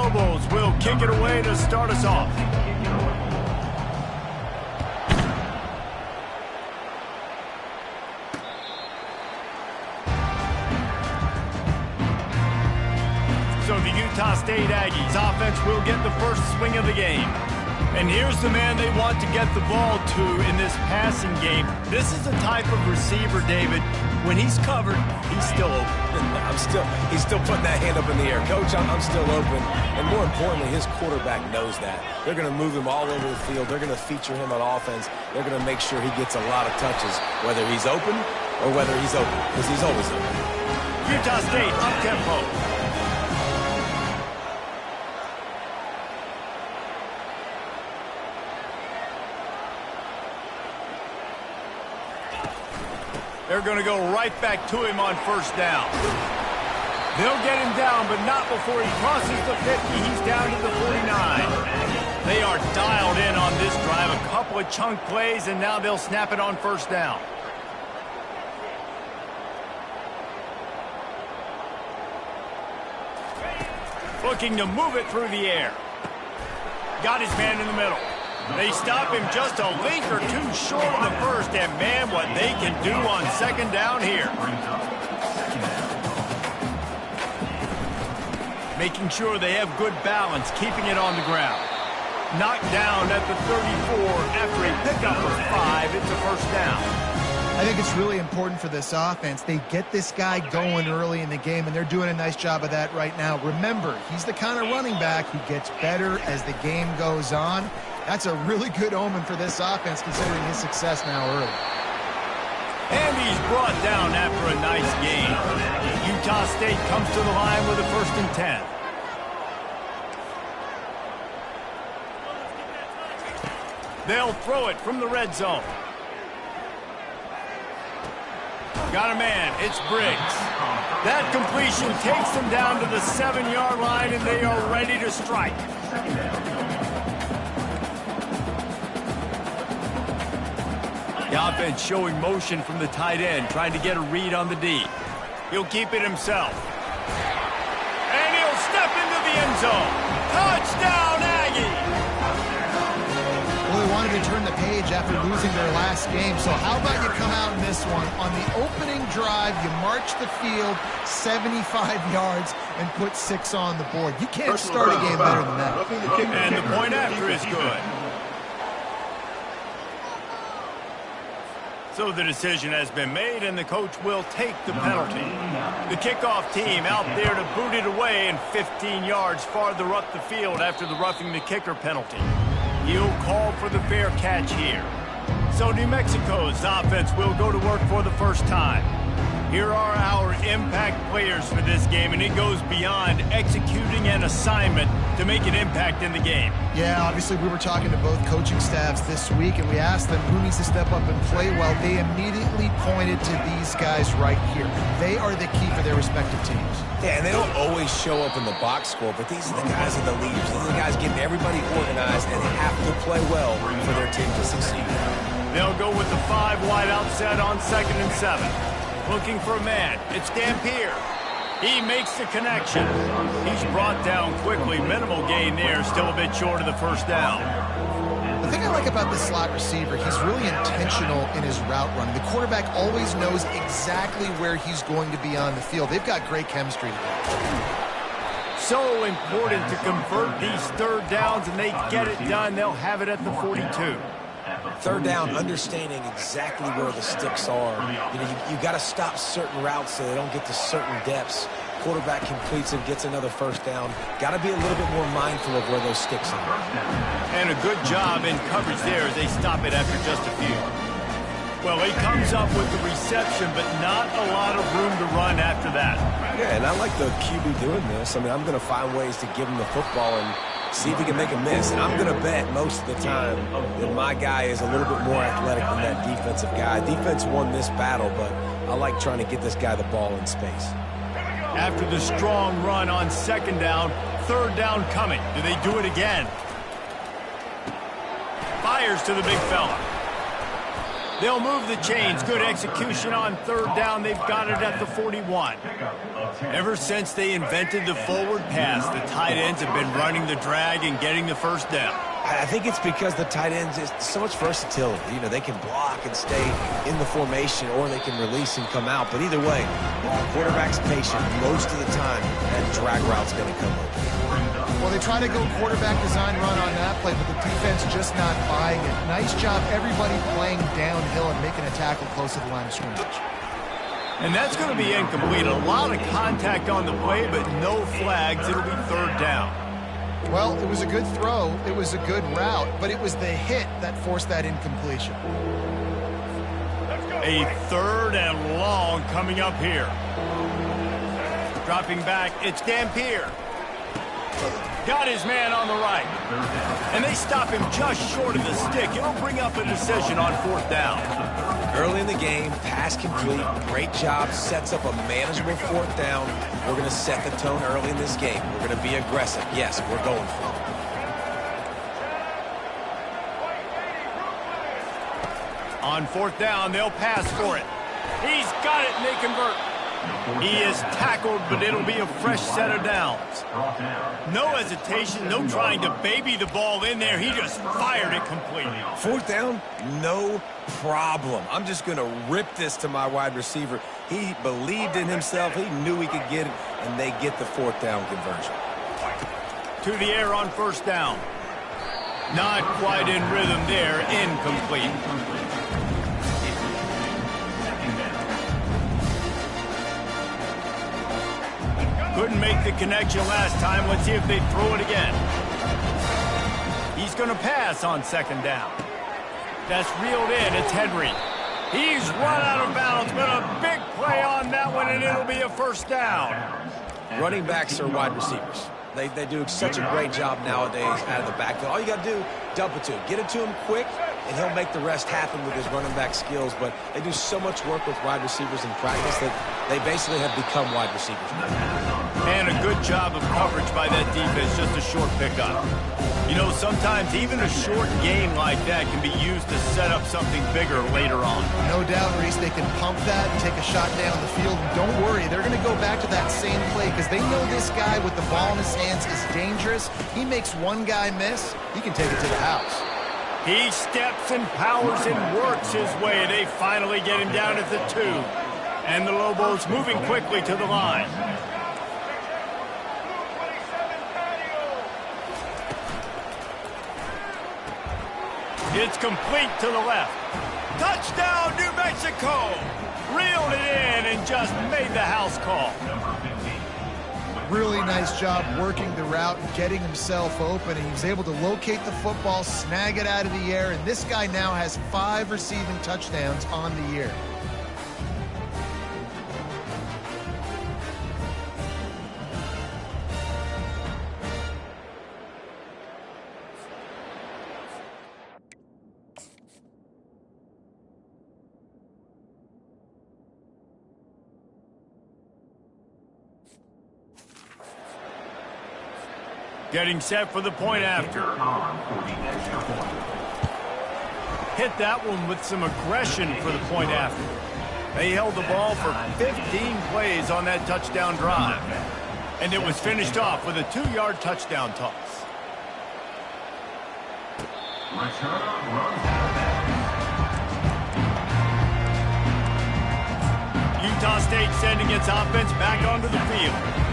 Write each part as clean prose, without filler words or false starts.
Lobos will kick it away to start us off. So the Utah State Aggies offense will get the first swing of the game. And here's the man they want to get the ball to in this passing game. This is the type of receiver, David, when he's covered, he's still open. He's still putting that hand up in the air. Coach, I'm still open. And more importantly, his quarterback knows that. They're going to move him all over the field. They're going to feature him on offense. They're going to make sure he gets a lot of touches, whether he's open or whether he's open, because he's always open. Utah State up-tempo. They're going to go right back to him on first down. They'll get him down, but not before he crosses the 50. He's down to the 49. They are dialed in on this drive. A couple of chunk plays, and now they'll snap it on first down. Looking to move it through the air. Got his man in the middle. They stop him just a link or two short of the first, and man, what they can do on second down here. Making sure they have good balance, keeping it on the ground. Knocked down at the 34 after a pickup of 5. It's a first down. I think it's really important for this offense. They get this guy going early in the game, and they're doing a nice job of that right now. Remember, he's the kind of running back who gets better as the game goes on. That's a really good omen for this offense, considering his success now early. And he's brought down after a nice game. Utah State comes to the line with a 1st and 10. They'll throw it from the red zone. Got a man. It's Briggs. That completion takes them down to the 7-yard line, and they are ready to strike. The offense showing motion from the tight end, trying to get a read on the D. He'll keep it himself. And he'll step into the end zone. Touchdown, Aggie! Well, they wanted to turn the page after losing their last game, so how about you come out in this one? On the opening drive, you march the field 75 yards and put 6 on the board. You can't start a game better than that. And the point after is good. So the decision has been made, and the coach will take the penalty. The kickoff team out there to boot it away, and 15 yards farther up the field after the roughing the kicker penalty. He'll call for the fair catch here. So New Mexico's offense will go to work for the first time. Here are our impact players for this game, and it goes beyond executing an assignment to make an impact in the game. Yeah, obviously we were talking to both coaching staffs this week, and we asked them who needs to step up and play well. They immediately pointed to these guys right here. They are the key for their respective teams. Yeah, and they don't always show up in the box score, but these are the guys that are the leaders. These are the guys getting everybody organized, and they have to play well for their team to succeed. They'll go with the 5 wide out set on 2nd and 7. Looking for a man. It's Dampier. He makes the connection. He's brought down quickly. Minimal gain there. Still a bit short of the first down. The thing I like about this slot receiver, he's really intentional in his route running. The quarterback always knows exactly where he's going to be on the field. They've got great chemistry together. So important to convert these 3rd downs, and they get it done. They'll have it at the 42. 3rd down, understanding exactly where the sticks are. You got to stop certain routes so they don't get to certain depths. Quarterback completes and gets another 1st down. Got to be a little bit more mindful of where those sticks are. And a good job in coverage there as they stop it after just a few. Well, he comes up with the reception, but not a lot of room to run after that. Yeah, and I like the QB doing this. I mean, I'm going to find ways to give him the football and see if he can make a miss. And I'm going to bet most of the time that my guy is a little bit more athletic than that defensive guy. Defense won this battle, but I like trying to get this guy the ball in space. After the strong run on 2nd down, 3rd down coming. Do they do it again? Fires to the big fella. They'll move the chains. Good execution on third down. They've got it at the 41. Ever since they invented the forward pass, the tight ends have been running the drag and getting the first down. I think it's because the tight ends is so much versatility. You know, they can block and stay in the formation, or they can release and come out. But either way, if the quarterback's patient, most of the time, that drag route's going to come open. Well, they try to go quarterback design run on that play, but the defense just not buying it. Nice job, everybody playing downhill and making a tackle close to the line of scrimmage. And that's going to be incomplete. A lot of contact on the play, but no flags. It'll be third down. Well, it was a good throw. It was a good route, but it was the hit that forced that incompletion. A third and long coming up here. Dropping back, it's Dampier. Got his man on the right. And they stop him just short of the stick. It'll bring up a decision on fourth down. Early in the game, pass complete, great job, sets up a manageable fourth down. We're going to set the tone early in this game. We're going to be aggressive. Yes, we're going for it. On fourth down, they'll pass for it. He's got it, and they convert. He is tackled, but it'll be a fresh set of downs. No hesitation, no trying to baby the ball in there. He just fired it completely. Fourth down, no problem. I'm just going to rip this to my wide receiver. He believed in himself. He knew he could get it, and they get the fourth down conversion. To the air on first down. Not quite in rhythm there, incomplete. Couldn't make the connection last time. Let's see if they throw it again. He's going to pass on second down. That's reeled in. It's Henry. He's run out of bounds, but a big play on that one, and it'll be a first down. Running backs are wide receivers. They do such a great job nowadays out of the backfield. All you got to do, dump it to him. Get it to him quick, and he'll make the rest happen with his running back skills. But they do so much work with wide receivers in practice that they basically have become wide receivers now. And a good job of coverage by that defense, just a short pickup. You know, sometimes even a short game like that can be used to set up something bigger later on. No doubt, Reese, they can pump that and take a shot down the field. And don't worry, they're going to go back to that same play because they know this guy with the ball in his hands is dangerous. He makes one guy miss, he can take it to the house. He steps and powers and works his way. They finally get him down at the 2. And the Lobos moving quickly to the line. It's complete to the left. Touchdown, New Mexico! Reeled it in and just made the house call. Really nice job working the route and getting himself open. And he was able to locate the football, snag it out of the air, and this guy now has 5 receiving touchdowns on the year. Getting set for the point after. Hit that one with some aggression for the point after. They held the ball for 15 plays on that touchdown drive. And it was finished off with a 2-yard touchdown toss. Utah State sending its offense back onto the field.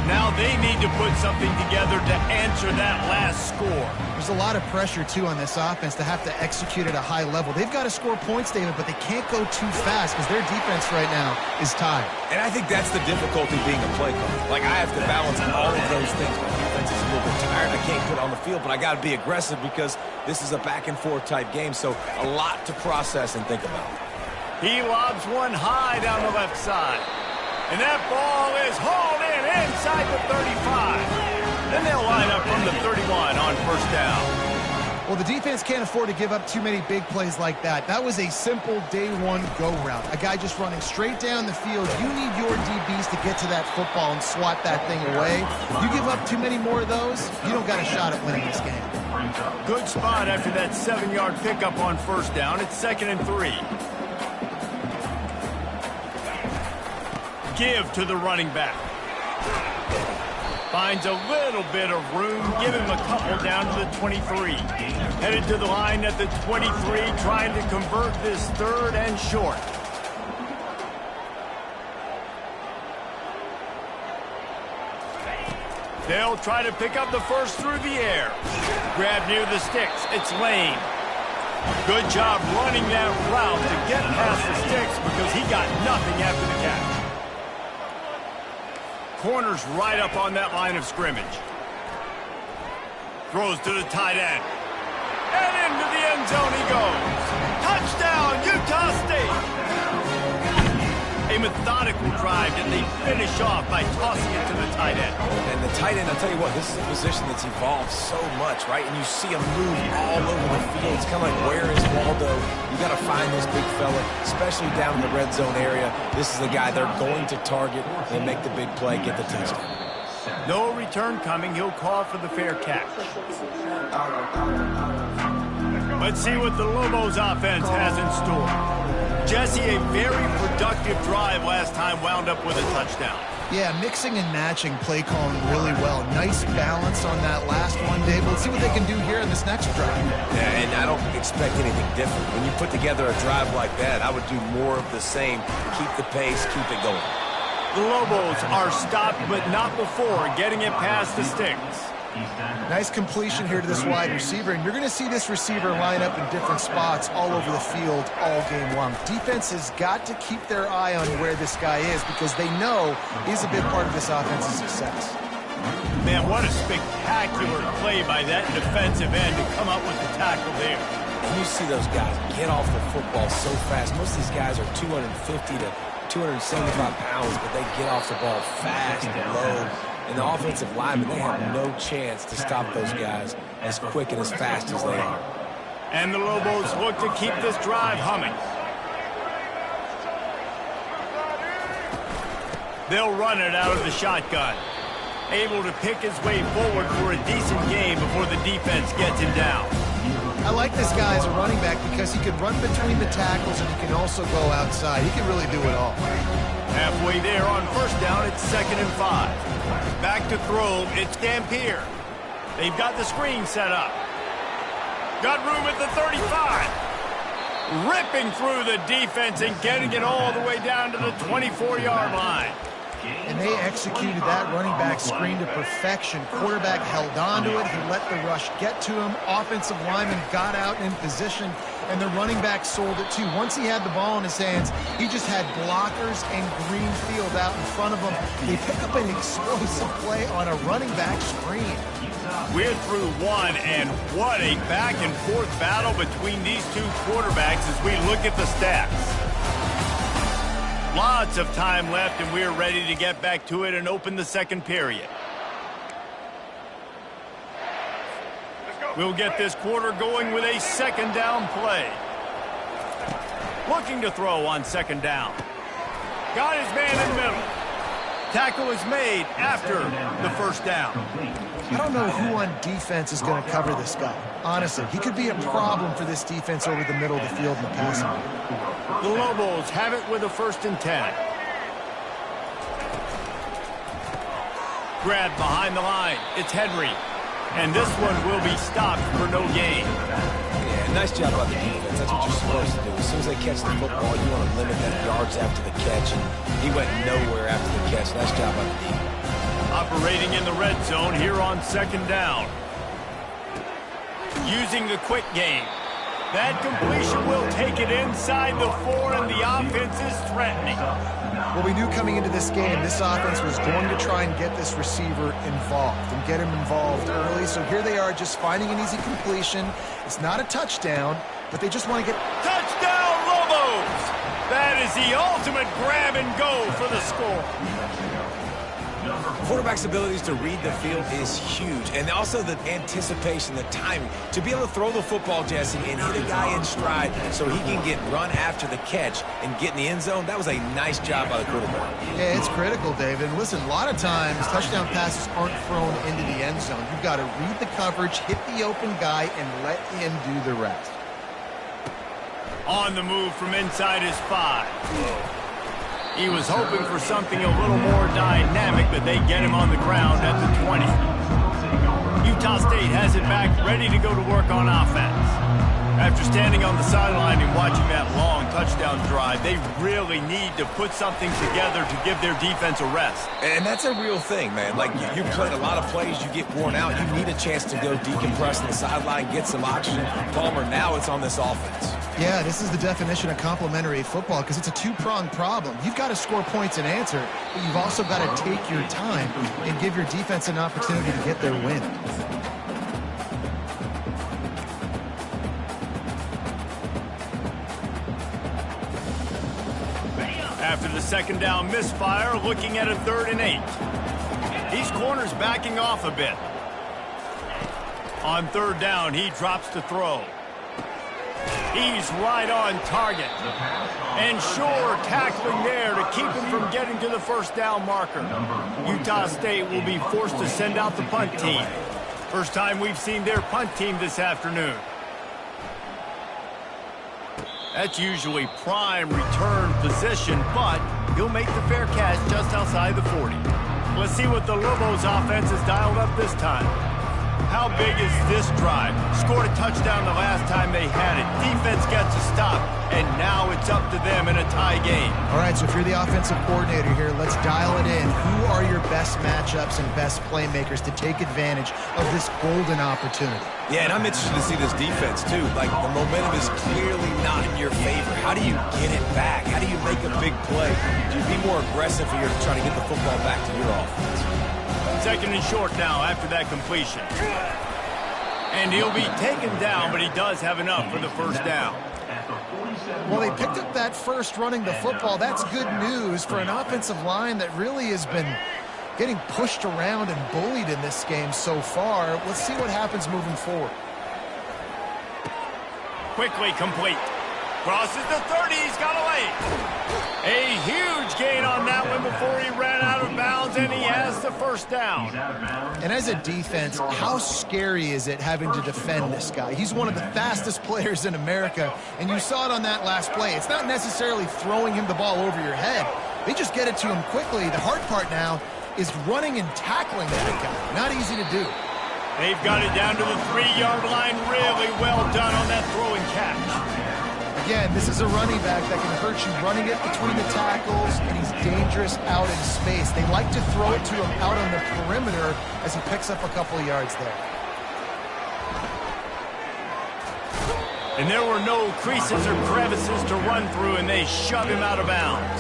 Now they need to put something together to answer that last score. There's a lot of pressure, too, on this offense to have to execute at a high level. They've got to score points, David, but they can't go too fast because their defense right now is tired. And I think that's the difficulty being a play caller. Like, I have to balance all of those things. My defense is a little bit tired. I can't put it on the field, but I got to be aggressive because this is a back-and-forth type game, so a lot to process and think about. He lobs one high down the left side. And that ball is hauled in inside the 35. Then they'll line up from the 31 on first down. Well, the defense can't afford to give up too many big plays like that. That was a simple day-one go route. A guy just running straight down the field. You need your DBs to get to that football and swat that thing away. You give up too many more of those, you don't got a shot at winning this game. Good spot after that 7-yard pickup on first down. It's 2nd and 3. Give to the running back. Finds a little bit of room. Give him a couple down to the 23. Headed to the line at the 23, trying to convert this 3rd and short. They'll try to pick up the first through the air. Grab near the sticks. It's Lane. Good job running that route to get past the sticks because he got nothing after the catch. Corner's right up on that line of scrimmage. Throws to the tight end. And into the end zone he goes. Touchdown, Utah State! A methodical drive, and they finish off by tossing it to the tight end. And the tight end, I'll tell you what, this is a position that's evolved so much, right? And you see him move all over the field. It's kind of like, where is Waldo? You got to find this big fella, especially down in the red zone area. This is the guy they're going to target and make the big play, get the touchdown. No return coming. He'll call for the fair catch. Let's see what the Lobos offense has in store. Jesse, a very productive drive last time, wound up with a touchdown. Yeah, mixing and matching play calling really well. Nice balance on that last one, Dave. Let's see what they can do here in this next drive. Yeah, and I don't expect anything different. When you put together a drive like that, I would do more of the same. Keep the pace, keep it going. The Lobos are stopped, but not before getting it past the sticks. Nice completion here to this wide receiver, and you're going to see this receiver line up in different spots all over the field all game long. Defense has got to keep their eye on where this guy is because they know he's a big part of this offense's success. Man, what a spectacular play by that defensive end to come up with the tackle there. And you see those guys get off the football so fast. Most of these guys are 250 to 275 pounds, but they get off the ball fast and low. And the offensive linemen, they have no chance to stop those guys as quick and as fast as they are. And the Lobos look to keep this drive humming. They'll run it out of the shotgun. Able to pick his way forward for a decent gain before the defense gets him down. I like this guy as a running back because he can run between the tackles and he can also go outside. He can really do it all. Halfway there on first down, it's 2nd and 5. Back to throw, it's Dampier. They've got the screen set up. Got room at the 35. Ripping through the defense and getting it all the way down to the 24-yard line. And they executed that running back screen to perfection. Quarterback held on to it. He let the rush get to him. Offensive lineman got out in position, and the running back sold it too. Once he had the ball in his hands, he just had blockers and green field out in front of him. They pick up an explosive play on a running back screen. We're through one, and what a back-and-forth battle between these two quarterbacks as we look at the stats. Lots of time left, and we're ready to get back to it and open the second period. We'll get this quarter going with a 2nd down play. Looking to throw on 2nd down. Got his man in the middle. Tackle is made after the first down. I don't know who on defense is going to cover this guy. Honestly, he could be a problem for this defense over the middle of the field in the passing game. The Lobos have it with a 1st and 10. Grab behind the line. It's Henry. And this one will be stopped for no gain. Yeah, nice job by the defense. That's what you're supposed to do. As soon as they catch the football, you want to limit that yards after the catch. And he went nowhere after the catch. Nice job by the defense. Operating in the red zone here on 2nd down. Using the quick game. That completion will take it inside the 4, and the offense is threatening. Well, we knew coming into this game, this offense was going to try and get this receiver involved and get him involved early. So here they are just finding an easy completion. It's not a touchdown, but they just want to get... Touchdown, Lobos! That is the ultimate grab and go for the score. quarterback's abilities to read the field is huge. And also the anticipation, the timing. To be able to throw the football, Jesse, and hit a guy in stride so he can get run after the catch and get in the end zone, that was a nice job by the quarterback. Yeah, it's critical, David. And listen, a lot of times touchdown passes aren't thrown into the end zone. You've got to read the coverage, hit the open guy, and let him do the rest. On the move from inside his 5. He was hoping for something a little more dynamic, but they get him on the ground at the 20. Utah State has it back, ready to go to work on offense. After standing on the sideline and watching that long touchdown drive, they really need to put something together to give their defense a rest. And that's a real thing, man. Like, you played a lot of plays, you get worn out, you need a chance to go decompress on the sideline, get some oxygen. Palmer, now it's on this offense. Yeah, this is the definition of complementary football because it's a two-pronged problem. You've got to score points and answer, but you've also got to take your time and give your defense an opportunity to get their win. After the second down misfire, looking at a 3rd and 8. These corners backing off a bit. On 3rd down, he drops to throw. He's right on target. And sure, tackling there to keep him from getting to the first down marker. Utah State will be forced to send out the punt team. First time we've seen their punt team this afternoon. That's usually prime return position, but he'll make the fair catch just outside the 40. Let's see what the Lobos offense has dialed up this time. How big is this drive? Scored a touchdown the last time they had it. Defense gets a stop, and now it's up to them in a tie game. All right, so if you're the offensive coordinator here, let's dial it in. Who are your best matchups and best playmakers to take advantage of this golden opportunity? Yeah, and I'm interested to see this defense, too. Like, the momentum is clearly not in your favor. How do you get it back? How do you make a big play? Do you be more aggressive here to try to get the football back to your offense? 2nd and short now after that completion. And he'll be taken down, but he does have enough for the first down. Well, they picked up that first running the football. That's good news for an offensive line that really has been getting pushed around and bullied in this game so far. Let's see what happens moving forward. Quickly complete. Crosses the 30. He's got away. A huge gain on that one before he ran out of bounds, and he has the first down. And as a defense, how scary is it having to defend this guy? He's one of the fastest players in America, and you saw it on that last play. It's not necessarily throwing him the ball over your head. They just get it to him quickly. The hard part now is running and tackling that guy. Not easy to do. They've got it down to the 3-yard line. Really well done on that throwing catch. Again, this is a running back that can hurt you running it between the tackles, and he's dangerous out in space. They like to throw it to him out on the perimeter as he picks up a couple of yards there. And there were no creases or crevices to run through, and they shove him out of bounds.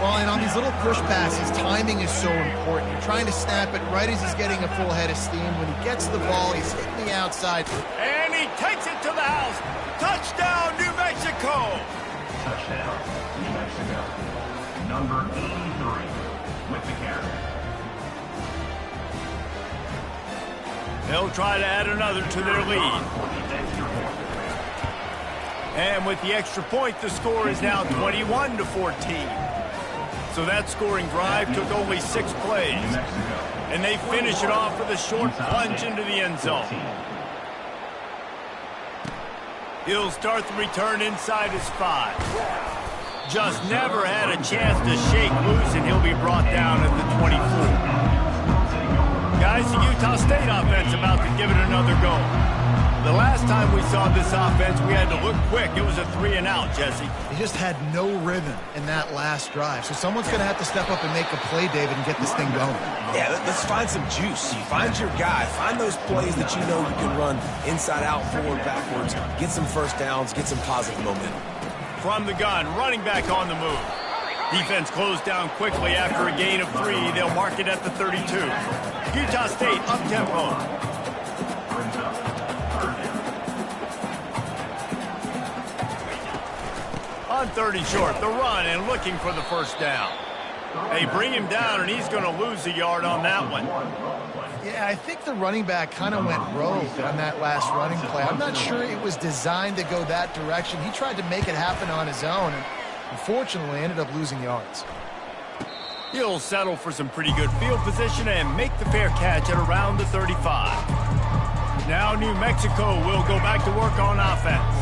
Well, and on these little push passes, timing is so important. You're trying to snap it right as he's getting a full head of steam. When he gets the ball, he's hitting the outside. And he takes it to the house. Touchdown, New Mexico! Touchdown, New Mexico. Number 83 with the carry. They'll try to add another to their lead. And with the extra point, the score is now 21-14. So that scoring drive took only 6 plays. And they finish it off with a short plunge into the end zone. He'll start the return inside his 5. Just never had a chance to shake loose, and he'll be brought down at the 24. Guys, the Utah State offense about to give it another go. The last time we saw this offense, we had to look quick. It was a 3-and-out, Jesse. He just had no rhythm in that last drive. So someone's going to have to step up and make a play, David, and get this thing going. Yeah, let's find some juice. Find your guy. Find those plays that you know you can run inside out, forward, backwards. Get some first downs. Get some positive momentum. From the gun, running back on the move. Defense closed down quickly after a gain of 3. They'll mark it at the 32. Utah State up-tempo. On 30 short, the run and looking for the first down. They bring him down, and he's going to lose a yard on that one. Yeah, I think the running back kind of went rogue on that last running play. I'm not sure it was designed to go that direction. He tried to make it happen on his own, and unfortunately ended up losing yards. He'll settle for some pretty good field position and make the fair catch at around the 35. Now New Mexico will go back to work on offense.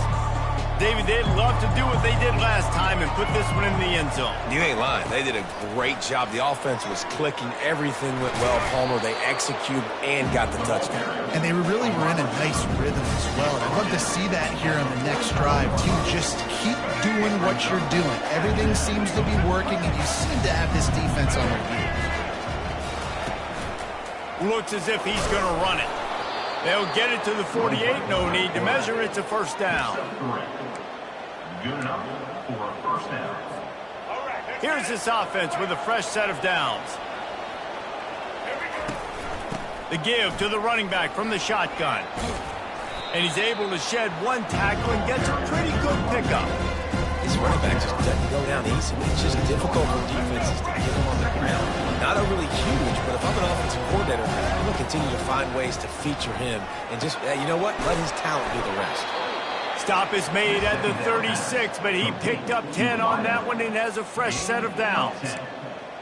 David, they'd love to do what they did last time and put this one in the end zone. You ain't lying. They did a great job. The offense was clicking. Everything went well, Palmer. They executed and got the touchdown. And they really were in a nice rhythm as well. And I'd love to see that here on the next drive, too. Just keep doing what you're doing. Everything seems to be working, and you seem to have this defense on their heels. Looks as if he's going to run it. They'll get it to the 48. No need to measure. It's a first down. Good enough for a first down. Here's this offense with a fresh set of downs. The give to the running back from the shotgun. And he's able to shed one tackle and gets a pretty good pickup. This running back just doesn't go down easy. It's just difficult for defenses to get him on the ground. Not overly huge, but if I'm an offensive coordinator, I'm going to continue to find ways to feature him. And just, you know what? Let his talent do the rest. Stop is made at the 36, but he picked up 10 on that one and has a fresh set of downs.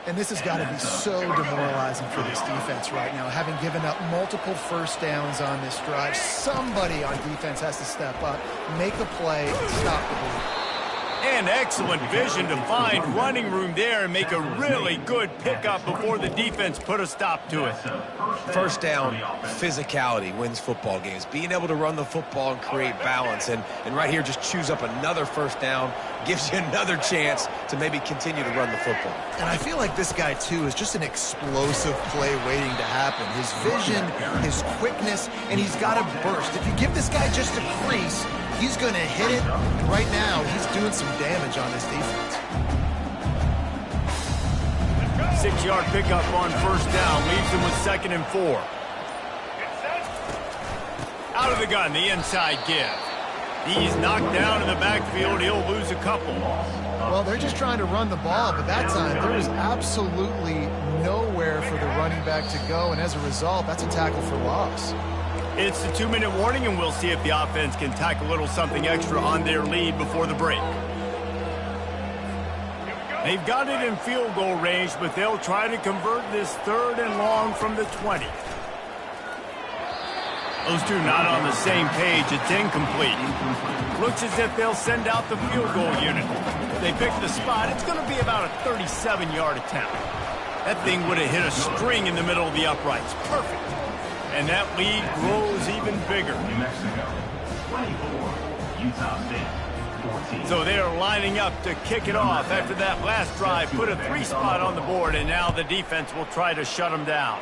And this has got to be so demoralizing for this defense right now, having given up multiple first downs on this drive. Somebody on defense has to step up, make a play, and stop the bleed. And excellent vision to find running room there and make a really good pickup before the defense put a stop to it. First down, physicality wins football games. Being able to run the football and create balance. And right here, just choose up another first down, gives you another chance to maybe continue to run the football. And I feel like this guy, too, is just an explosive play waiting to happen. His vision, his quickness, and he's got a burst. If you give this guy just a crease, he's going to hit it. And right now, he's doing some damage on this defense. 6-yard pickup on first down leaves him with 2nd and 4. Out of the gun, the inside give. He's knocked down in the backfield. He'll lose a couple. Well, they're just trying to run the ball, but that time there was absolutely nowhere for the running back to go, and as a result, that's a tackle for loss. It's the 2-minute warning, and we'll see if the offense can tack a little something extra on their lead before the break. They've got it in field goal range, but they'll try to convert this 3rd and long from the 20. Those two not on the same page. It's incomplete. Looks as if they'll send out the field goal unit. If they pick the spot, it's going to be about a 37-yard attempt. That thing would have hit a string in the middle of the uprights. Perfect. And that lead grows even bigger. New Mexico, 24. Utah State, 14. So they're lining up to kick it off after that last drive. Put a 3-spot on the board, and now the defense will try to shut them down.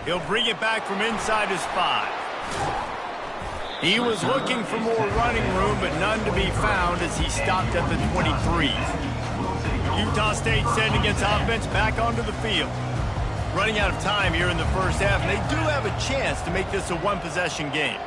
He'll bring it back from inside his 5. He was looking for more running room, but none to be found as he stopped at the 23. Utah State sending its offense back onto the field. Running out of time here in the first half, and they do have a chance to make this a one-possession game.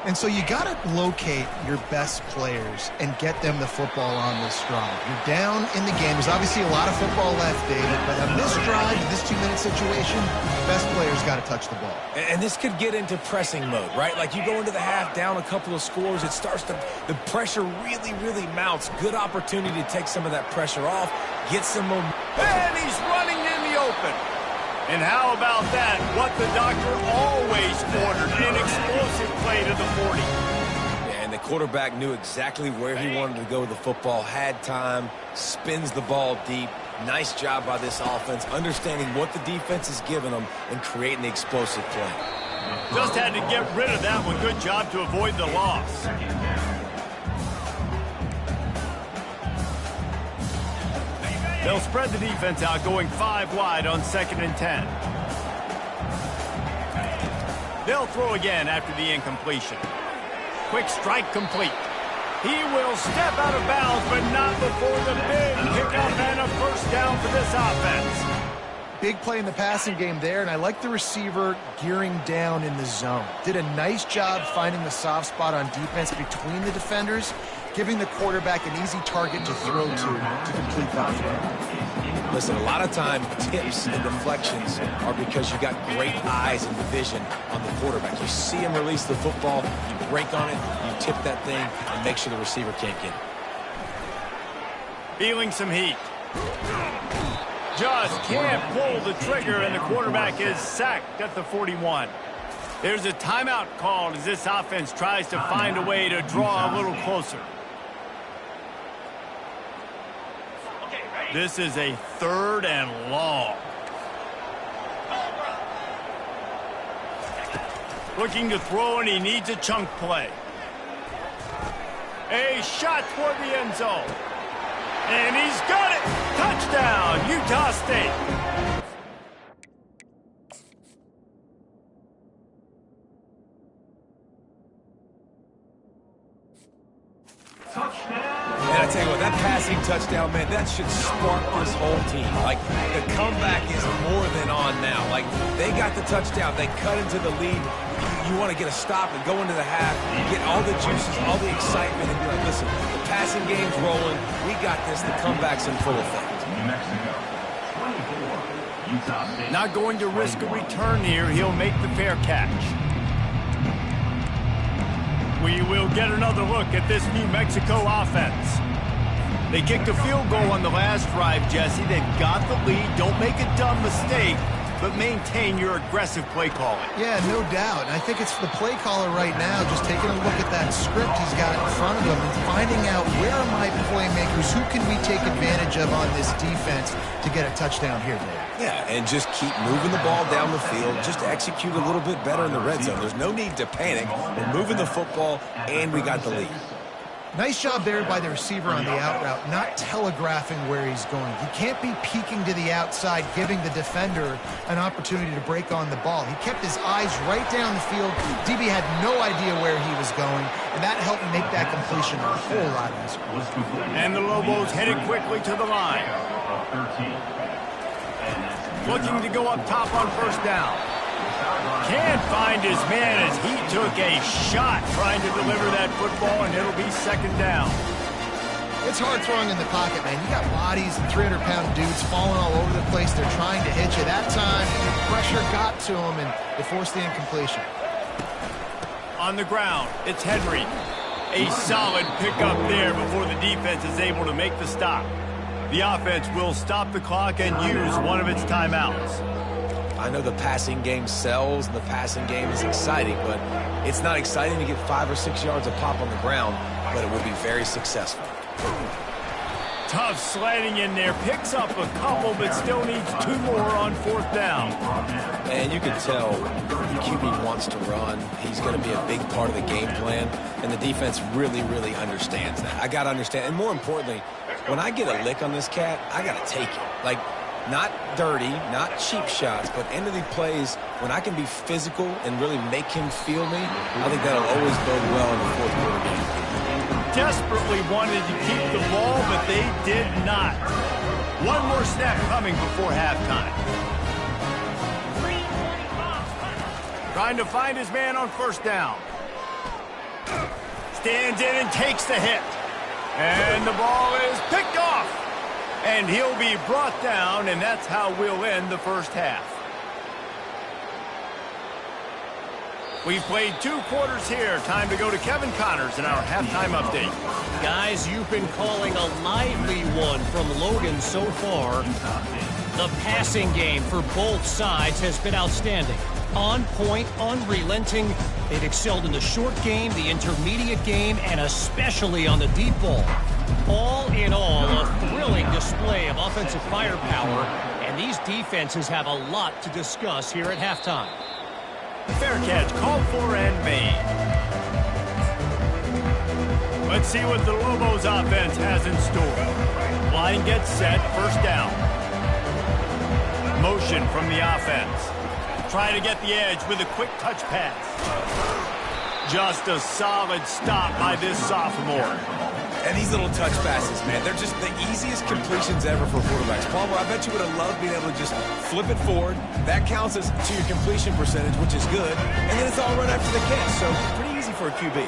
And so you got to locate your best players and get them the football on this drive. You're down in the game. There's obviously a lot of football left, David, but on this drive, in this 2-minute situation, best players got to touch the ball. And this could get into pressing mode, right? Like you go into the half down a couple of scores, it starts to, the pressure really, really mounts. Good opportunity to take some of that pressure off, get some momentum. And he's running in the open. And how about that? What the doctor always ordered, an explosive play to the 40. Yeah, and the quarterback knew exactly where he wanted to go with the football, had time, spins the ball deep. Nice job by this offense, understanding what the defense is giving them and creating the explosive play. Just had to get rid of that one. Good job to avoid the loss. They'll spread the defense out, going 5 wide on 2nd and 10. They'll throw again after the incompletion. Quick strike complete. He will step out of bounds, but not before the big pickup and a first down for this offense. Big play in the passing game there, and I like the receiver gearing down in the zone. Did a nice job finding the soft spot on defense between the defenders. giving the quarterback an easy target to throw to complete that throw. Listen, a lot of time, tips and deflections are because you got great eyes and vision on the quarterback. You see him release the football, you break on it, you tip that thing, and make sure the receiver can't get it. Feeling some heat. Just can't pull the trigger, and the quarterback is sacked at the 41. There's a timeout called as this offense tries to find a way to draw a little closer. This is a 3rd and long. Looking to throw, and he needs a chunk play. A shot toward the end zone. And he's got it! Touchdown, Utah State! And I tell you what, that passing touchdown, man, that should spark this whole team. Like, the comeback is more than on now. Like, they got the touchdown. They cut into the lead. You want to get a stop and go into the half, get all the juices, all the excitement, and be like, listen, the passing game's rolling. We got this. The comeback's in full effect. New Mexico, 24, Utah State. Not going to risk a return here. He'll make the fair catch. We will get another look at this New Mexico offense. They kicked a field goal on the last drive, Jesse. They've got the lead. Don't make a dumb mistake, but maintain your aggressive play calling. Yeah, no doubt. And I think it's the play caller right now just taking a look at that script he's got in front of him and finding out where are my playmakers, who can we take advantage of on this defense to get a touchdown here today. Yeah, and just keep moving the ball down the field. Just execute a little bit better in the red zone. There's no need to panic. We're moving the football, and we got the lead. Nice job there by the receiver on the out route, not telegraphing where he's going. He can't be peeking to the outside, giving the defender an opportunity to break on the ball. He kept his eyes right down the field. DB had no idea where he was going, and that helped make that completion a whole lot easier. And the Lobos headed quickly to the line. Looking to go up top on 1st down. Can't find his man as he took a shot trying to deliver that football, and it'll be 2nd down. It's hard throwing in the pocket, man. You got bodies, 300-pound dudes falling all over the place. They're trying to hit you. That time, pressure got to him, and they forced the incompletion. On the ground, it's Henry. A solid pickup there before the defense is able to make the stop. The offense will stop the clock and use one of its timeouts. I know the passing game sells and the passing game is exciting, but it's not exciting to get 5 or 6 yards of pop on the ground, but it will be very successful. Tough sliding in there, picks up a couple, but still needs 2 more on 4th down. And you can tell the QB wants to run. He's going to be a big part of the game plan, and the defense really, really understands that. I got to understand, and more importantly, when I get a lick on this cat, I got to take it. Like, not dirty, not cheap shots, but end of the plays, when I can be physical and really make him feel me, I think that'll always bode well in the 4th quarter game. Desperately wanted to keep the ball, but they did not. One more snap coming before halftime. Trying to find his man on 1st down. Stands in and takes the hit. And the ball is picked off. And he'll be brought down, and that's how we'll end the 1st half. We've played 2 quarters here. Time to go to Kevin Connors in our halftime update. Guys, you've been calling a lively one from Logan so far. The passing game for both sides has been outstanding. On point, unrelenting. They've excelled in the short game, the intermediate game, and especially on the deep ball. All in all, a thrilling display of offensive firepower, and these defenses have a lot to discuss here at halftime. Fair catch called for and made. Let's see what the Lobos offense has in store. Line gets set, 1st down. Motion from the offense. Try to get the edge with a quick touch pass. Just a solid stop by this sophomore. And these little touch passes, man, they're just the easiest completions ever for quarterbacks. Palmer, I bet you would have loved being able to just flip it forward. That counts as to your completion percentage, which is good. And then it's all right after the catch, so pretty easy for a QB.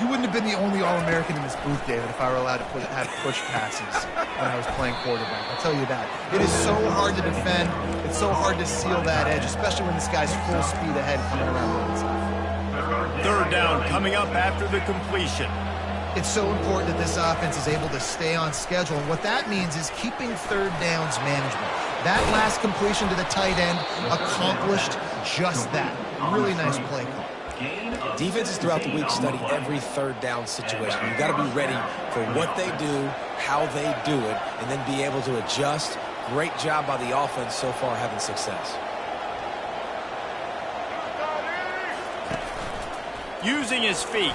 You wouldn't have been the only All-American in this booth, David, if I were allowed to have push passes when I was playing quarterback. I'll tell you that. It is so hard to defend. It's so hard to seal that edge, especially when this guy's full speed ahead coming around the inside. Third down coming up after the completion. It's so important that this offense is able to stay on schedule. And what that means is keeping third downs management. That last completion to the tight end accomplished just that. Really nice play call. Defenses throughout the week study every third down situation. You've got to be ready for what they do, how they do it, and then be able to adjust. Great job by the offense so far having success. Using his feet.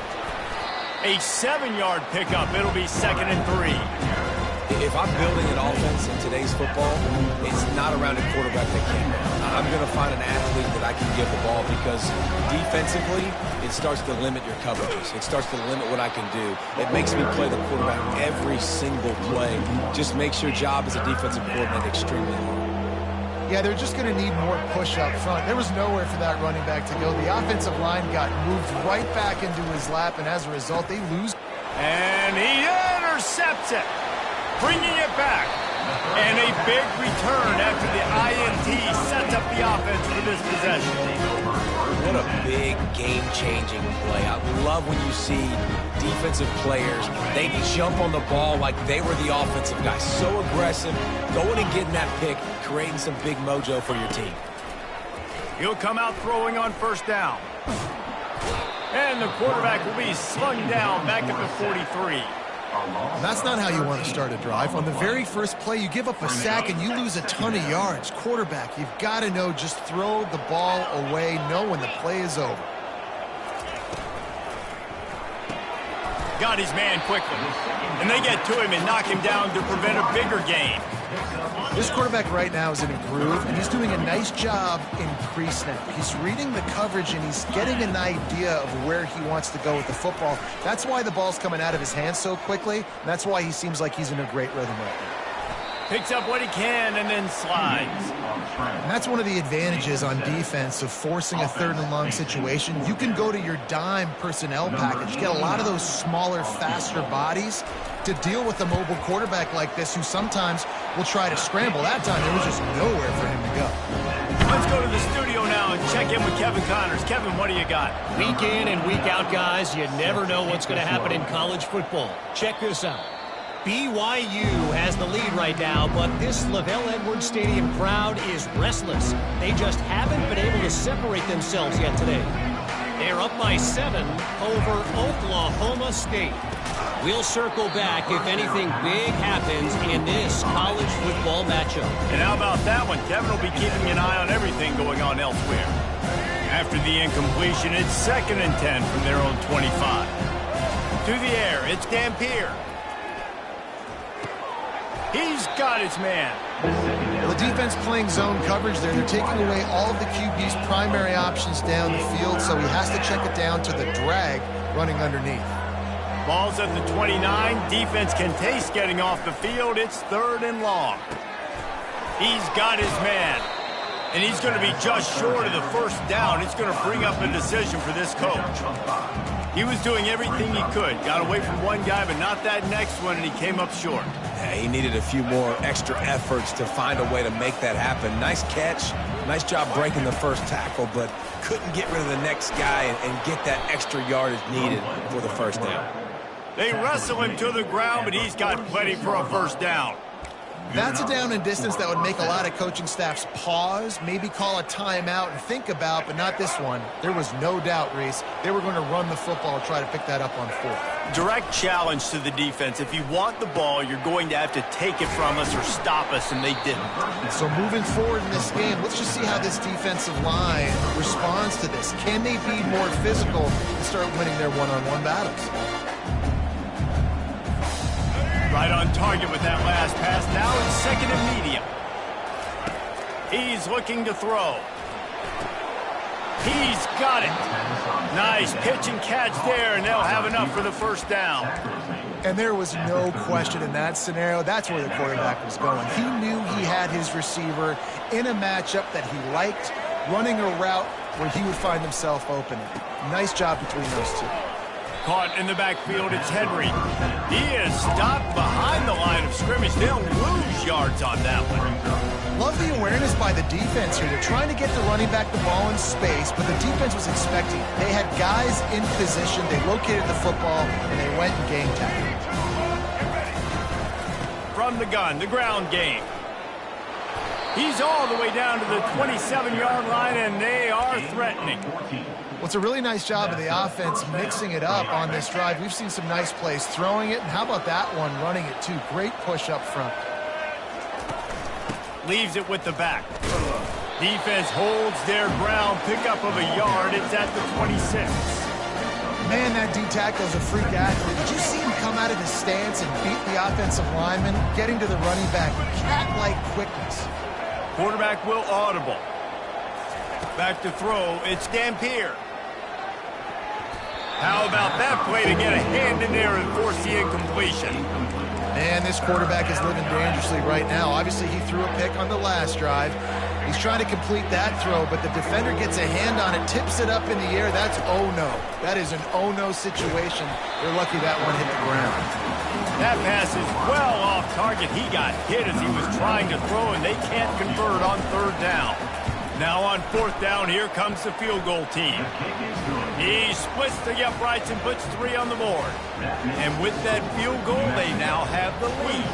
A 7-yard pickup. It'll be 2nd and 3. If I'm building an offense in today's football, it's not around a quarterback that can. I'm going to find an athlete that I can give the ball because defensively, it starts to limit your coverages. It starts to limit what I can do. It makes me play the quarterback every single play. Just makes your job as a defensive coordinator extremely hard. Yeah, they're just going to need more push up front. There was nowhere for that running back to go. The offensive line got moved right back into his lap, and as a result, they lose. And he intercepts it, bringing it back. And a big return after the INT sets up the offense for this possession. What a big game-changing play. I love when you see defensive players, they jump on the ball like they were the offensive guy. So aggressive, going and getting that pick, creating some big mojo for your team. He'll come out throwing on first down. And the quarterback will be slung down back at the 43. That's not how you want to start a drive. On the very first play, you give up a sack and you lose a ton of yards. Quarterback, you've got to know, just throw the ball away, know when the play is over. Got his man quickly. And they get to him and knock him down to prevent a bigger gain. This quarterback right now is in a groove, and he's doing a nice job in pre-snap. He's reading the coverage, and he's getting an idea of where he wants to go with the football. That's why the ball's coming out of his hands so quickly, and that's why he seems like he's in a great rhythm right now. Picks up what he can and then slides. And that's one of the advantages on defense of forcing a third and long situation. You can go to your dime personnel package, get a lot of those smaller, faster bodies to deal with a mobile quarterback like this who sometimes will try to scramble. That time, there was just nowhere for him to go. Let's go to the studio now and check in with Kevin Connors. Kevin, what do you got? Week in and week out, guys, you never know what's going to happen in college football. Check this out. BYU has the lead right now, but this LaVell Edwards Stadium crowd is restless. They just haven't been able to separate themselves yet today. They're up by 7 over Oklahoma State. We'll circle back if anything big happens in this college football matchup. And how about that one? Kevin will be keeping an eye on everything going on elsewhere. After the incompletion, it's 2nd and 10 from their own 25. To the air, it's Dampier. He's got his man. Well, the defense playing zone coverage there. They're taking away all of the QB's primary options down the field, so he has to check it down to the drag running underneath. Ball's at the 29. Defense can taste getting off the field. It's 3rd and long. He's got his man. And he's going to be just short of the first down. It's going to bring up a decision for this coach. He was doing everything he could. Got away from one guy, but not that next one, and he came up short. Yeah, he needed a few more extra efforts to find a way to make that happen. Nice catch. Nice job breaking the first tackle, but couldn't get rid of the next guy and get that extra yardage needed for the first down. They wrestle him to the ground, but he's got plenty for a first down. That's a down and distance that would make a lot of coaching staffs pause, maybe call a timeout and think about, but not this one. There was no doubt, Reese, they were going to run the football and try to pick that up on 4th. Direct challenge to the defense. If you want the ball, you're going to have to take it from us or stop us, and they didn't. So moving forward in this game, let's just see how this defensive line responds to this. Can they be more physical and start winning their one-on-one battles? Right on target with that last pass. Now it's 2nd and medium. He's looking to throw. He's got it. Nice pitch and catch there, and they'll have enough for the first down. And there was no question in that scenario. That's where the quarterback was going. He knew he had his receiver in a matchup that he liked, running a route where he would find himself open. Nice job between those two. Caught in the backfield, it's Henry. He is stopped behind the line of scrimmage. They'll lose yards on that one. Love the awareness by the defense here. They're trying to get the running back the ball in space, but the defense was expecting. They had guys in position. They located the football, and they went and game tackled. From the gun, the ground game. He's all the way down to the 27-yard line, and they are threatening. Well, it's a really nice job of the offense mixing it up on this drive. We've seen some nice plays throwing it, and how about that one running it too? Great push up front. Leaves it with the back. Defense holds their ground. Pickup of a yard. It's at the 26. Man, that D-tackle is a freak athlete. Did you see him come out of his stance and beat the offensive lineman, getting to the running back? Cat-like quickness. Quarterback will audible. Back to throw. It's Dampier. How about that play to get a hand in there and force the incompletion? Man, this quarterback is living dangerously right now. Obviously, he threw a pick on the last drive. He's trying to complete that throw, but the defender gets a hand on it, tips it up in the air. That's oh-no. That is an oh-no situation. They're lucky that one hit the ground. That pass is well off target. He got hit as he was trying to throw, and they can't convert on third down. Now on fourth down, here comes the field goal team. He splits the uprights and puts 3 on the board. And with that field goal, they now have the lead.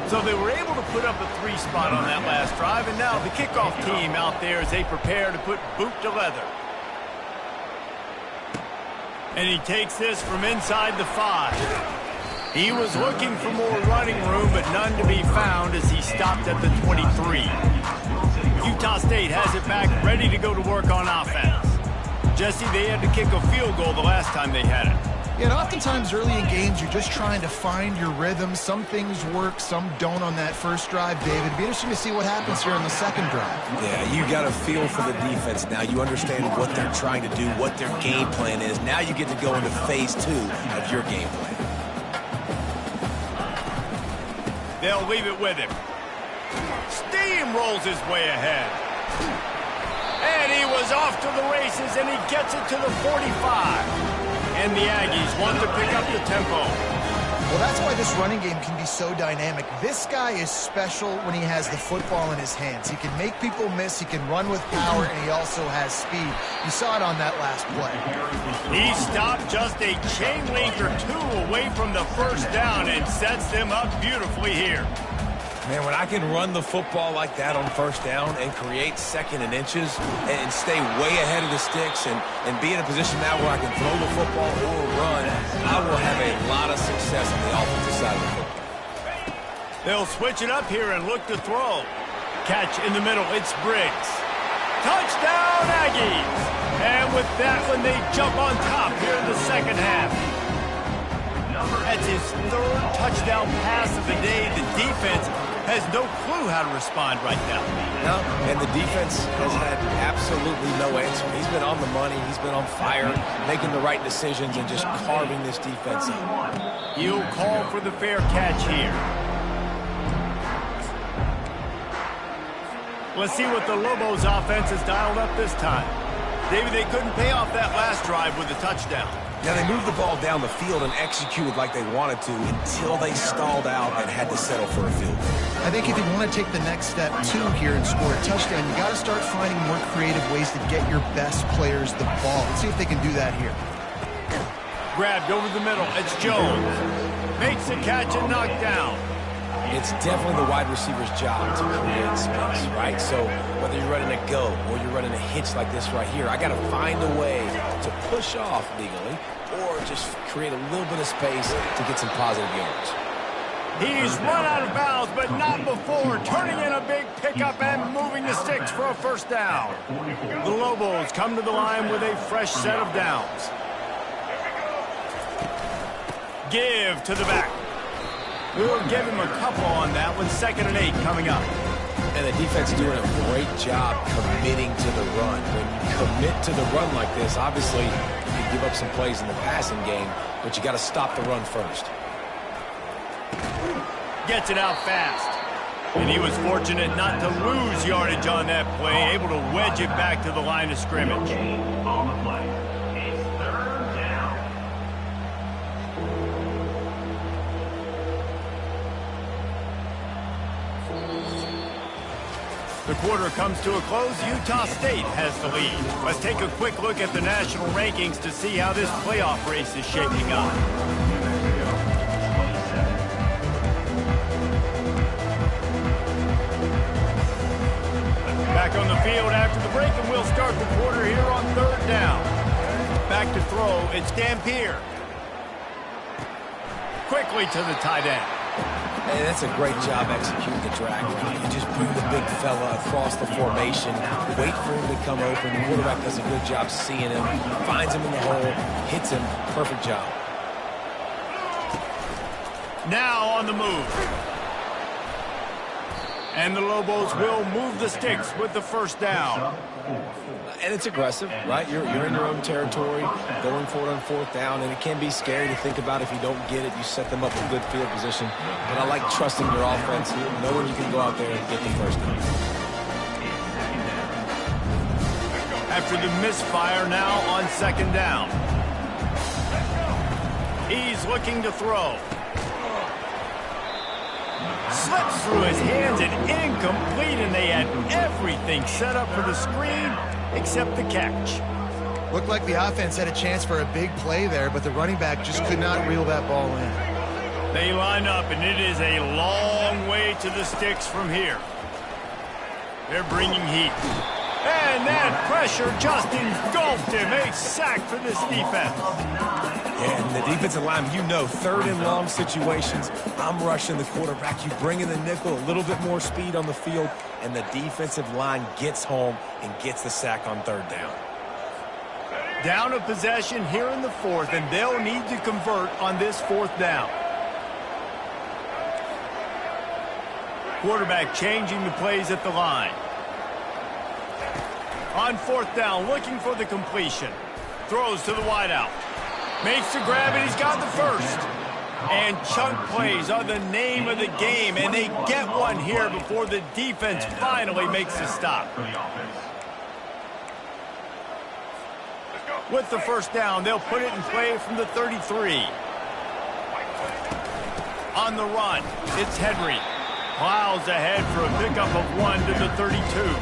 So they were able to put up a 3 spot on that last drive, and now the kickoff team out there as they prepare to put boot to leather. And he takes this from inside the 5. He was looking for more running room, but none to be found as he stopped at the 23. Utah State has it back, ready to go to work on offense. Jesse, they had to kick a field goal the last time they had it. Yeah, and oftentimes early in games, you're just trying to find your rhythm. Some things work, some don't on that first drive, David. It'd be interesting to see what happens here on the second drive. Yeah, you got a feel for the defense now. You understand what they're trying to do, what their game plan is. Now you get to go into phase 2 of your game plan. They'll leave it with him. Steamrolls his way ahead. And he was off to the races, and he gets it to the 45. And the Aggies want to pick up the tempo. Well, that's why this running game can be so dynamic. This guy is special when he has the football in his hands. He can make people miss, he can run with power, and he also has speed. You saw it on that last play. He stopped just a chain link or 2 away from the first down and sets them up beautifully here. Man, when I can run the football like that on first down and create second and inches and stay way ahead of the sticks and be in a position now where I can throw the football or run, I will have a lot of success on the offensive side of the football. They'll switch it up here and look to throw. Catch in the middle, it's Briggs. Touchdown, Aggies! And with that one, they jump on top here in the second half. That's his 3rd touchdown pass of the day. The defense has no clue how to respond right now. No, and the defense has had absolutely no answer. He's been on the money. He's been on fire, making the right decisions and just carving this defense up. He'll call for the fair catch here. Let's see what the Lobos offense has dialed up this time. David, they couldn't pay off that last drive with a touchdown. Now, they moved the ball down the field and executed like they wanted to until they stalled out and had to settle for a field goal. I think if you want to take the next step, too, here and score a touchdown, you got to start finding more creative ways to get your best players the ball. Let's see if they can do that here. Grabbed over the middle. It's Jones. Makes the catch and knocked down. It's definitely the wide receiver's job to create space, right? So whether you're running a go or you're running a hitch like this right here, I got to find a way to push off legally or just create a little bit of space to get some positive yards. He's run out of bounds, but not before turning in a big pickup and moving the sticks for a first down. The Lobos come to the line with a fresh set of downs. Give to the back. We'll give him a couple on that one. 2nd and 8 coming up. And the defense doing a great job committing to the run. When you commit to the run like this, obviously you can give up some plays in the passing game, but you got to stop the run first. Gets it out fast. And he was fortunate not to lose yardage on that play, able to wedge it back to the line of scrimmage. The quarter comes to a close. Utah State has the lead. Let's take a quick look at the national rankings to see how this playoff race is shaping up. Back on the field after the break, and we'll start the quarter here on 3rd down. Back to throw, it's Dampier. Quickly to the tight end. Hey, that's a great job executing the drag. You just bring the big fella across the formation, wait for him to come open. The quarterback does a good job seeing him, finds him in the hole, hits him. Perfect job. Now on the move. And the Lobos will move the sticks with the 1st down. And it's aggressive, right? You're in your own territory, going for it on 4th down, and it can be scary to think about if you don't get it. You set them up in good field position. But I like trusting your offense, knowing you can go out there and get the 1st down. After the misfire, now on 2nd down. He's looking to throw. Slips through his hands and incomplete, and they had everything set up for the screen except the catch. Looked like the offense had a chance for a big play there, but the running back just could not reel that ball in. They line up, and it is a long way to the sticks from here. They're bringing heat. And that pressure just engulfed him. A sack for this defense. Yeah, and the defensive line, 3rd and long situations, I'm rushing the quarterback. You bring in the nickel, a little bit more speed on the field, and the defensive line gets home and gets the sack on 3rd down. Down a possession here in the 4th, and they'll need to convert on this 4th down. Quarterback changing the plays at the line. On 4th down, looking for the completion. Throws to the wideout. Makes the grab, and he's got the 1st. And chunk plays are the name of the game, and they get one here before the defense finally makes a stop. With the 1st down, they'll put it in play from the 33. On the run, it's Henry. Plows ahead for a pickup of 1 to the 32.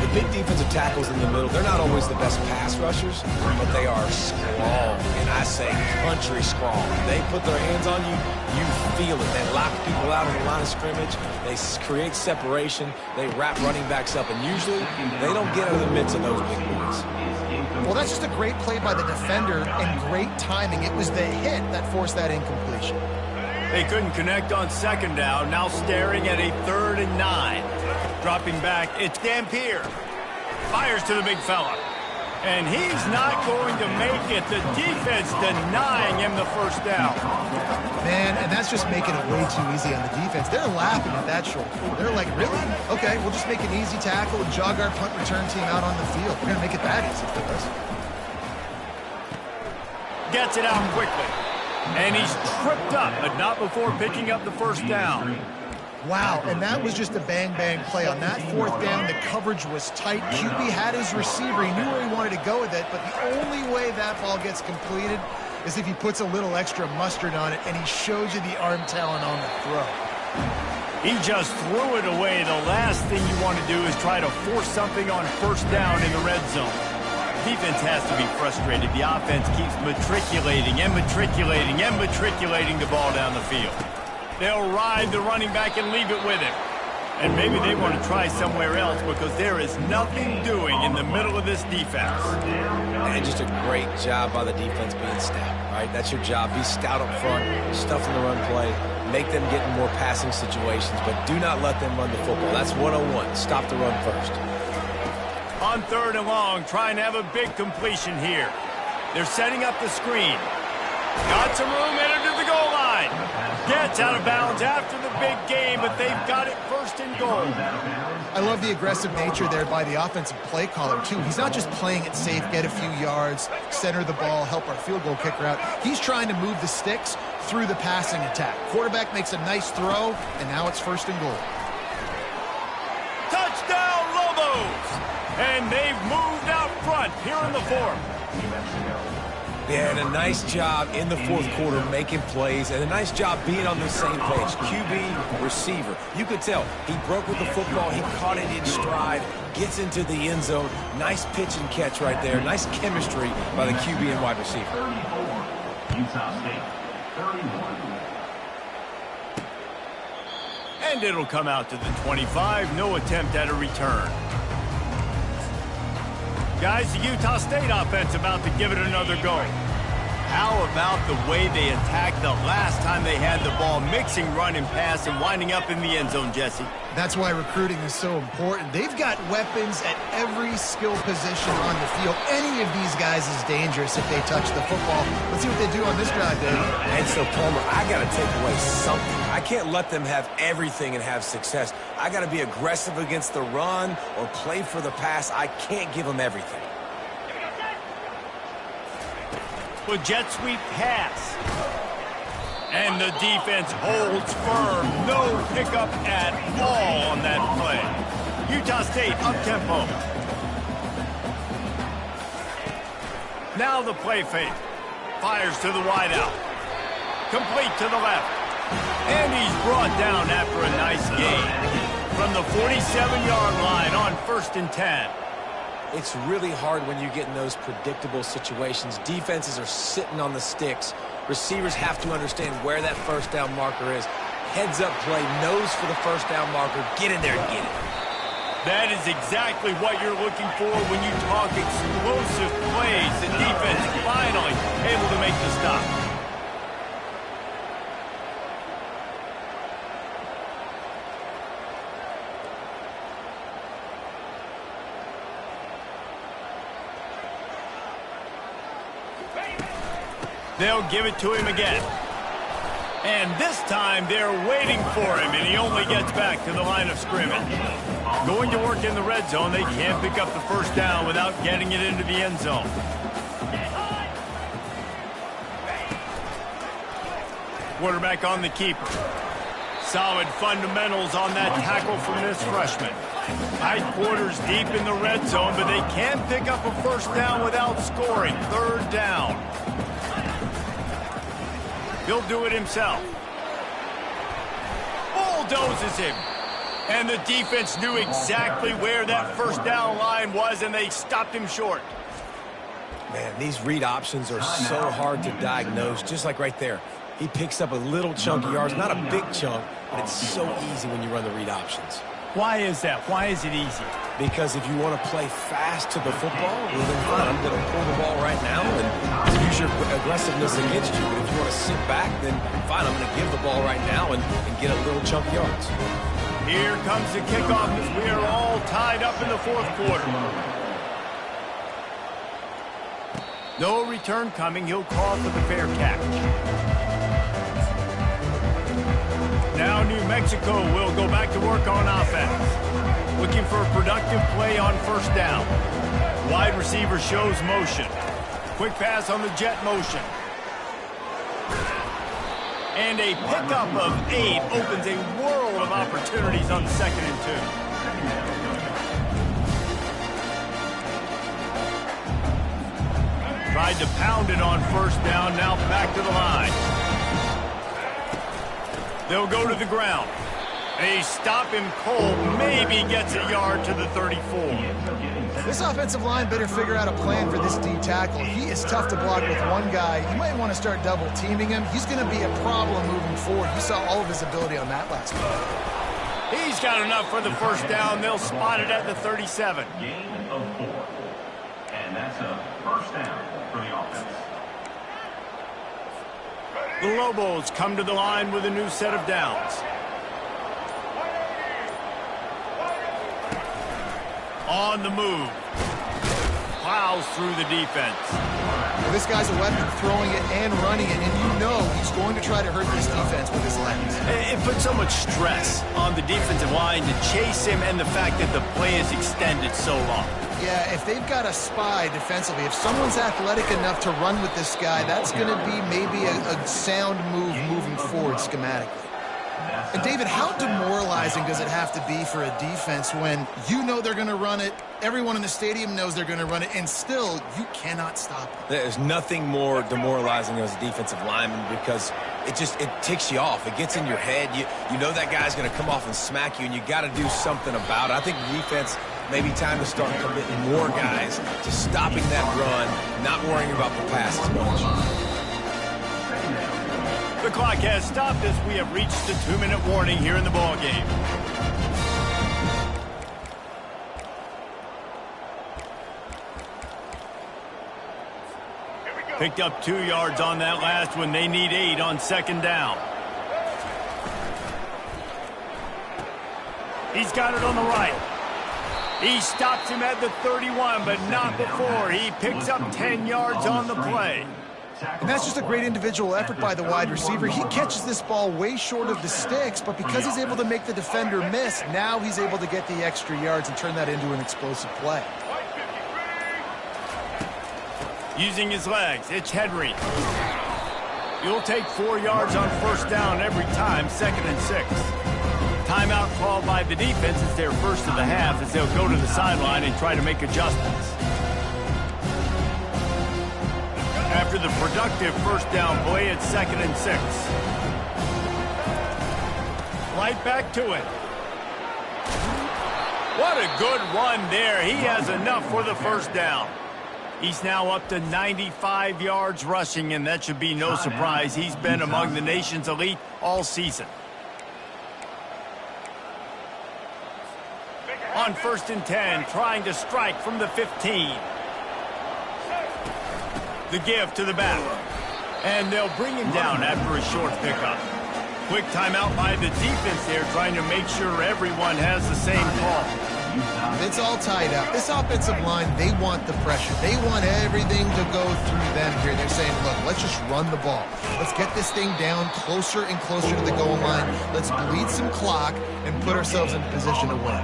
The big defensive tackles in the middle, they're not always the best pass rushers, but they are strong, and I say country strong. They put their hands on you, you feel it. They lock people out on the line of scrimmage. They create separation. They wrap running backs up, and usually they don't get out of the midst of those big boys. Well, that's just a great play by the defender and great timing. It was the hit that forced that incompletion. They couldn't connect on 2nd down, now staring at a 3rd and 9. Dropping back, it's Dampier. Fires to the big fella. And he's not going to make it. The defense denying him the 1st down. Man, and that's just making it way too easy on the defense. They're laughing at that short. They're like, really? Okay, we'll just make an easy tackle and jog our punt return team out on the field. We're going to make it that easy for us. Gets it out quickly. And he's tripped up, but not before picking up the 1st down. Wow, and that was just a bang-bang play. On that 4th down, the coverage was tight. QB had his receiver. He knew where he wanted to go with it, but the only way that ball gets completed is if he puts a little extra mustard on it, and he shows you the arm talent on the throw. He just threw it away. The last thing you want to do is try to force something on 1st down in the red zone. Defense has to be frustrated. The offense keeps matriculating and matriculating and matriculating the ball down the field. They'll ride the running back and leave it with him. And maybe they want to try somewhere else because there is nothing doing in the middle of this defense. And just a great job by the defense being stout, right? That's your job. Be stout up front, stuff in the run play, make them get in more passing situations, but do not let them run the football. That's 101. Stop the run first. On 3rd and long, trying to have a big completion here. They're setting up the screen. Got some room, entered to the goal line. Gets out of bounds after the big game, but they've got it 1st and goal. I love the aggressive nature there by the offensive play caller, too. He's not just playing it safe, get a few yards, center the ball, help our field goal kicker out. He's trying to move the sticks through the passing attack. Quarterback makes a nice throw, and now it's 1st and goal. Touchdown, Lobos! And they've moved out front here in the 4th. Yeah, and a nice job in the fourth quarter making plays, and a nice job being on the same page. QB, receiver. You could tell he broke with the football. He caught it in stride, gets into the end zone. Nice pitch and catch right there. Nice chemistry by the QB and wide receiver. 34, Utah State, 31. And it'll come out to the 25. No attempt at a return. Guys, the Utah State offense about to give it another go. How about the way they attacked the last time they had the ball, mixing run and pass and winding up in the end zone, Jesse? That's why recruiting is so important. They've got weapons at every skill position on the field. Any of these guys is dangerous if they touch the football. Let's see what they do on this drive, Dave. And so, Palmer, I got to take away something. I can't let them have everything and have success. I got to be aggressive against the run or play for the pass. I can't give them everything. With jet sweep pass. And the defense holds firm. No pickup at all on that play. Utah State up-tempo. Now the play fake. Fires to the wideout. Complete to the left. And he's brought down after a nice gain. From the 47-yard line on 1st and 10. It's really hard when you get in those predictable situations. Defenses are sitting on the sticks. Receivers have to understand where that first down marker is. Heads up play, nose for the first down marker. Get in there and get it. That is exactly what you're looking for when you talk explosive plays. The defense finally able to make the stop. They'll give it to him again. And this time they're waiting for him, and he only gets back to the line of scrimmage. Going to work in the red zone, they can't pick up the first down without getting it into the end zone. Quarterback on the keeper. Solid fundamentals on that tackle from this freshman. Tight quarters deep in the red zone, but they can't pick up a first down without scoring. 3rd down. He'll do it himself. Bulldozes him. And the defense knew exactly where that first down line was, and they stopped him short. Man, these read options are so hard to diagnose, just like right there. He picks up a little chunk of yards, not a big chunk, but it's so easy when you run the read options. Why is that? Why is it easy? Because if you want to play fast to the football, well, then fine, I'm going to pull the ball right now and use your aggressiveness against you. But if you want to sit back, then fine, I'm going to give the ball right now and get a little chunk of yards. Here comes the kickoff as we are all tied up in the 4th quarter. No return coming. He'll call for the fair catch. Now New Mexico will go back to work on offense. Looking for a productive play on 1st down. Wide receiver shows motion. Quick pass on the jet motion. And a pickup of 8 opens a world of opportunities on 2nd and 2. Tried to pound it on 1st down, now back to the line. They'll go to the ground. They stop him cold, maybe gets a yard to the 34. This offensive line better figure out a plan for this D tackle. He is tough to block with one guy. You might want to start double teaming him. He's going to be a problem moving forward. You saw all of his ability on that last play. He's got enough for the first down. They'll spot it at the 37. Gain of 4. And that's a first down for the offense. The Lobos come to the line with a new set of downs. On the move. Plows through the defense. Well, this guy's a weapon, throwing it and running it, and you know he's going to try to hurt this defense with his legs. It puts so much stress on the defensive line to chase him, and the fact that the play is extended so long. Yeah, if they've got a spy defensively, if someone's athletic enough to run with this guy, that's going to be maybe a sound move moving forward schematically. And David, how demoralizing does it have to be for a defense when you know they're going to run it, everyone in the stadium knows they're going to run it, and still you cannot stop it? There's nothing more demoralizing as a defensive lineman because it ticks you off. It gets in your head. You know that guy's going to come off and smack you, and you got to do something about it. I think the defense maybe time to start committing more guys to stopping that run, not worrying about the pass as much. The clock has stopped as we have reached the 2-minute warning here in the ball game. Picked up 2 yards on that last one. They need 8 on second down. He's got it on the right. He stops him at the 31, but not before. He picks up 10 yards on the play. And that's just a great individual effort by the wide receiver. He catches this ball way short of the sticks, but because he's able to make the defender miss, now he's able to get the extra yards and turn that into an explosive play. Using his legs, it's Henry. He'll take 4 yards on first down every time, 2nd and 6. Timeout called by the defense is their first of the half as they'll go to the sideline and try to make adjustments. After the productive first down play, it's 2nd and 6. Right back to it. What a good run there. He has enough for the first down. He's now up to 95 yards rushing, and that should be no surprise. He's been among the nation's elite all season. On 1st and 10, trying to strike from the 15. The give to the back. And they'll bring him down after a short pickup. Quick timeout by the defense there, trying to make sure everyone has the same call. It's all tied up. This offensive line, they want the pressure. They want everything to go through them here. They're saying, look, let's just run the ball. Let's get this thing down closer and closer to the goal line. Let's bleed some clock and put ourselves in a position to win.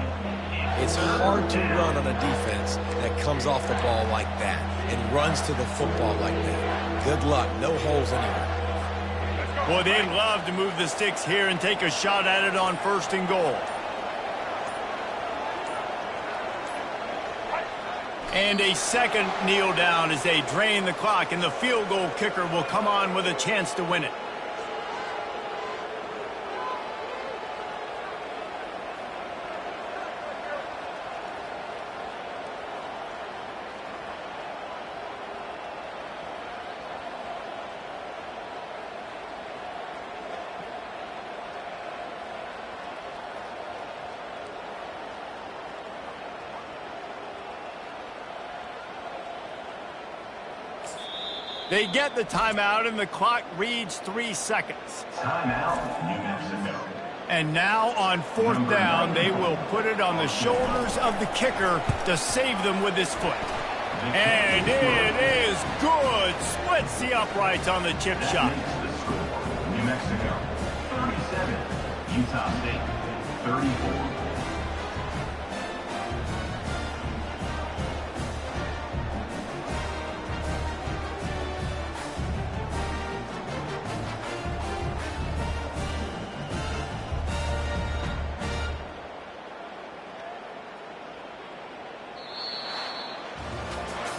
It's hard to run on a defense that comes off the ball like that and runs to the football like that. Good luck. No holes anywhere. Boy, they'd love to move the sticks here and take a shot at it on 1st and goal. And a second kneel down as they drain the clock, and the field goal kicker will come on with a chance to win it. They get the timeout, and the clock reads 3 seconds. Timeout, New Mexico. And now on 4th down, they will put it on the shoulders of the kicker to save them with his foot. And it is good. Splits the uprights on the chip shot. The score, New Mexico 37, Utah State 34.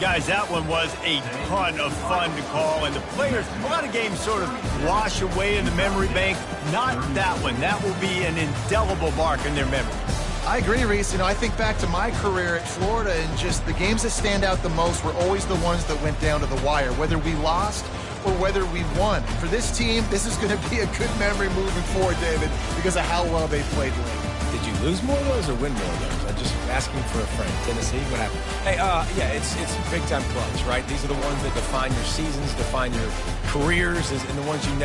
Guys, that one was a ton of fun to call, and the players, a lot of games sort of wash away in the memory bank. Not that one. That will be an indelible mark in their memory. I agree, Reese. You know, I think back to my career at Florida, and just the games that stand out the most were always the ones that went down to the wire, whether we lost or whether we won. For this team, this is going to be a good memory moving forward, David, because of how well they played lately. Did you lose more of those or win more of those? I'm just asking for a friend. Tennessee, what happened? Hey, yeah, it's big-time clubs, right? These are the ones that define your seasons, define your careers, and the ones you